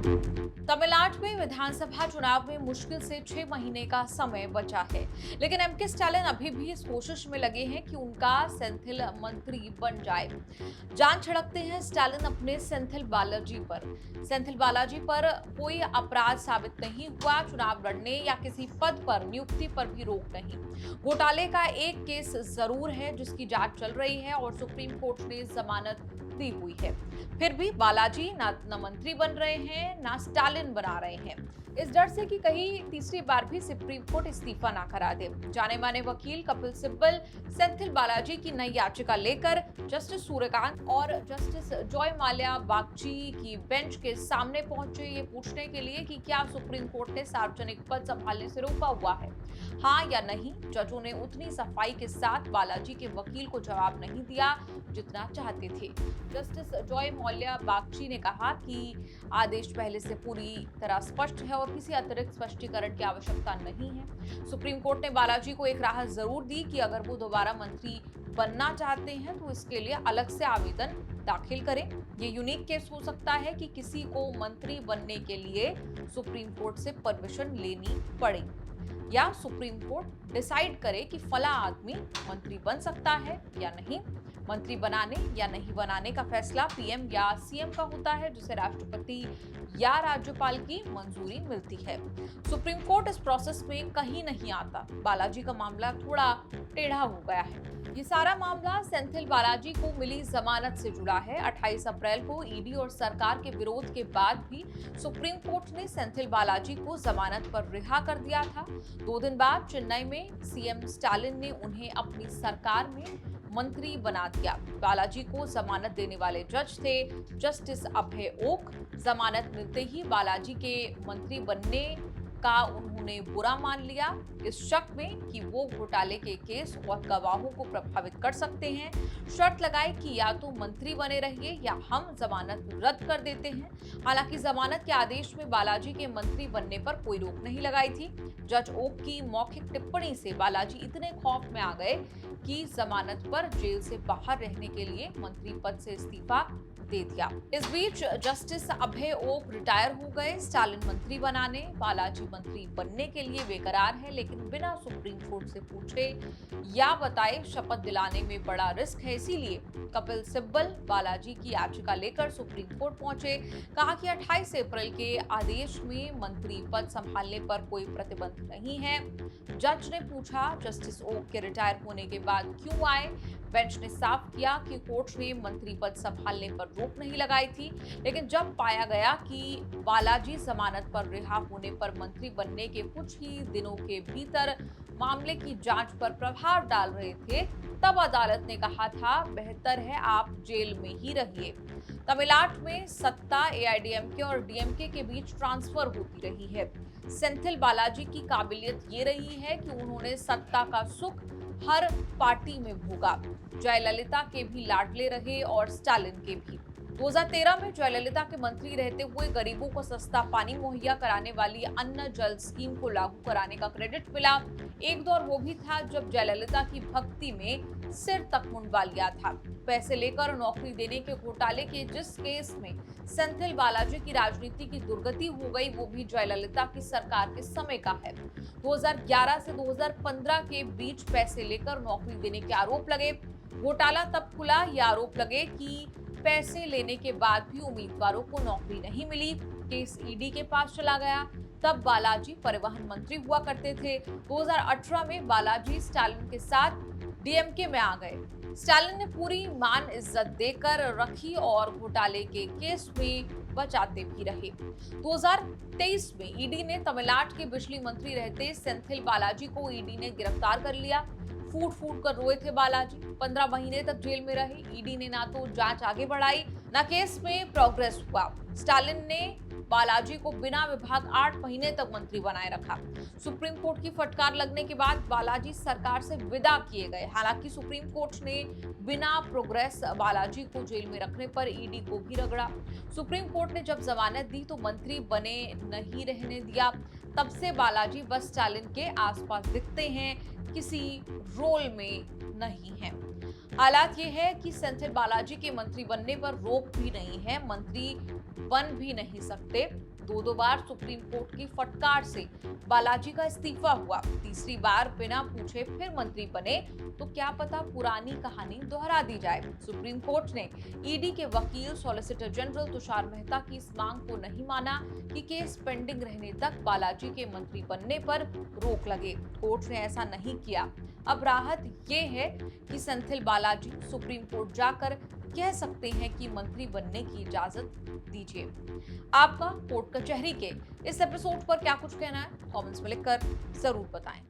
तमिलनाडु में विधानसभा चुनाव में मुश्किल से 6 महीने का समय बचा है, लेकिन एमके स्टालिन अभी भी इस कोशिश में लगे हैं कि उनका सेंथिल मंत्री बन जाए। जान छिड़कते हैं स्टालिन अपने सेंथिल बालाजी पर कोई अपराध साबित नहीं हुआ, चुनाव लड़ने या किसी पद पर नियुक्ति पर भी रोक नहीं। घोटाले का एक केस जरूर है जिसकी जांच चल रही है और सुप्रीम कोर्ट ने जमानत दी हुई है। फिर भी बालाजी ना मंत्री बन रहे हैं ना स्टालिन बना रहे हैं, इस डर से कि कहीं तीसरी बार भी सुप्रीम कोर्ट इस्तीफा ना करा दे। जाने माने वकील कपिल सिब्बल सेंथिल बालाजी की नई याचिका लेकर जस्टिस सूर्यकांत और जस्टिस जॉय माल्या बागची की बेंच के सामने पहुंचे, ये पूछने के लिए कि क्या सुप्रीम कोर्ट ने सार्वजनिक पद संभालने से रोका हुआ है, हाँ या नहीं। जजों ने उतनी सफाई के साथ बालाजी के वकील को जवाब नहीं दिया जितना चाहते थे। जस्टिस जॉय माल्या बागची ने कहा कि आदेश पहले से पूरी तरह स्पष्ट है और किसी अतिरिक्त स्पष्टीकरण की आवश्यकता नहीं है। सुप्रीम कोर्ट ने बालाजी को एक राहत जरूर दी कि अगर वो दोबारा मंत्री बनना चाहते हैं तो इसके लिए अलग से आवेदन दाखिल करें। ये यूनिक केस हो सकता है कि किसी को मंत्री बनने के लिए सुप्रीम कोर्ट से परमिशन लेनी पड़े या सुप्रीम कोर्ट डिसाइड करे कि फला आदमी मंत्री बन सकता है या नहीं। मंत्री बनाने या नहीं बनाने का फैसला पीएम या सीएम का होता है, जिसे राष्ट्रपति या राज्यपाल की मंजूरी मिलती है। सुप्रीम कोर्ट इस प्रोसेस में कहीं नहीं आता। बालाजी का मामला थोड़ा टेढ़ा हो गया है। ये सारा मामला सेंथिल बालाजी को मिली जमानत से जुड़ा है। 28 अप्रैल को ईडी और सरकार के विरोध के बाद भी सुप्रीम कोर्ट ने सेंथिल बालाजी को जमानत पर रिहा कर दिया था। 2 दिन बाद चेन्नई में सीएम स्टालिन ने उन्हें अपनी सरकार में मंत्री बना दिया। बालाजी को जमानत देने वाले जज थे जस्टिस अभय ओक। जमानत मिलते ही बालाजी के मंत्री बनने का उन्होंने बुरा मान लिया, इस शक में कि वो घोटाले के केस और गवाहों को प्रभावित कर सकते हैं। शर्त लगाई कि या तो मंत्री बने रहिए या हम जमानत रद्द कर देते हैं। हालांकि जमानत के आदेश में बालाजी के मंत्री बनने पर कोई रोक नहीं लगाई थी। जज ओक की मौखिक टिप्पणी से बालाजी इतने खौफ में आ गए कि जमानत पर जेल से बाहर रहने के लिए मंत्री पद से इस्तीफा दे दिया। इस बीच जस्टिस अभय ओक रिटायर हो गए। स्टालिन मंत्री बनाने, बालाजी मंत्री बनने के लिए बेकरार है, लेकिन बिना सुप्रीम कोर्ट से पूछे या बताए शपथ दिलाने में बड़ा रिस्क है। इसीलिए कपिल सिब्बल बालाजी की याचिका लेकर सुप्रीम कोर्ट पहुंचे। कहा कि 28 अप्रैल के आदेश में मंत्री पद संभालने पर कोई प्रतिबंध नहीं है। जज ने पूछा जस्टिस ओक के रिटायर होने के बाद क्यों आए। बेंच ने साफ किया कि कोर्ट ने मंत्री पद संभालने पर रोक नहीं लगाई थी, लेकिन जब पाया गया कि बालाजी जमानत पर रिहा होने पर मंत्री बनने के कुछ ही दिनों के भीतर मामले की जांच पर प्रभाव डाल रहे थे, तब अदालत ने कहा था बेहतर है आप जेल में ही रहिए। तमिलनाडु में सत्ता एआईडीएमके और डीएमके के बीच ट्रांसफर होती रही है। सेंथिल बालाजी की काबिलियत ये रही है कि उन्होंने सत्ता का सुख हर पार्टी में भोगा। जयललिता के भी लाडले रहे और स्टालिन के भी। 2013 में जयललिता के मंत्री रहते हुए गरीबों को सस्ता पानी मुहैया कराने वाली अन्न जल स्कीम को लागू कराने का क्रेडिट मिला। एक दौर वो भी था जब जयललिता की भक्ति में सिर तक मुंडवा लिया था। पैसे लेकर नौकरी देने के घोटाले के जिस केस में सेंथिल बालाजी की राजनीति की दुर्गति हो गई, वो भी जयललिता की सरकार के समय का है। 2011 से 2015 के बीच पैसे लेकर नौकरी देने के आरोप लगे। घोटाला तब खुला, ये आरोप लगे कि पैसे लेने के बाद भी उम्मीदवारों को नौकरी नहीं मिली। केस ईडी के पास चला गया। तब बालाजी परिवहन मंत्री हुआ करते थे। 2018 में बालाजी स्टालिन के साथ डीएमके में आ गए। स्टालिन ने पूरी मान इज्जत देकर रखी और घोटाले के केस में बचाते भी रहे। 2023 में ईडी ने तमिलनाडु के बिजली मंत्री रहते सेंथिल बालाजी को ईडी ने गिरफ्तार कर लिया। फूट फूट कर रोए थे बालाजी। 15 महीने तक जेल में रहे। ईडी ने ना तो जांच आगे बढ़ाई, ना केस में प्रोग्रेस हुआ। स्टालिन ने बालाजी को बिना विभाग 8 महीने तक मंत्री बनाए रखा। सुप्रीम कोर्ट की फटकार लगने के बाद बालाजी सरकार से विदा किए गए। हालांकि सुप्रीम कोर्ट ने बिना प्रोग्रेस बालाजी को जेल में रखने पर ईडी को भी रगड़ा। सुप्रीम कोर्ट ने जब जमानत दी तो मंत्री बने नहीं रहने दिया। तब से बालाजी बस स्टालिन के आसपास दिखते हैं, किसी रोल में नहीं है। हालात ये है कि सेंथिल बालाजी के मंत्री बनने पर रोक भी नहीं है, मंत्री बन भी नहीं सकते। दो बार सुप्रीम कोर्ट की फटकार से बालाजी का इस्तीफा हुआ, तीसरी बार बिना पूछे फिर मंत्री बने, तो क्या पता पुरानी कहानी दोहरा दी जाए। सुप्रीम कोर्ट ने ईडी के वकील सॉलिसिटर जनरल तुषार मेहता की इस मांग को नहीं माना कि केस पेंडिंग रहने तक बालाजी के मंत्री बनने पर रोक लगे। कोर्ट ने ऐसा नहीं किया। अब राहत ये है कि सेंथिल बालाजी सुप्रीम कोर्ट जाकर कह सकते हैं कि मंत्री बनने की इजाजत दीजिए। आपका कोर्ट कचहरी के इस एपिसोड पर क्या कुछ कहना है, कमेंट्स में लिखकर जरूर बताएं।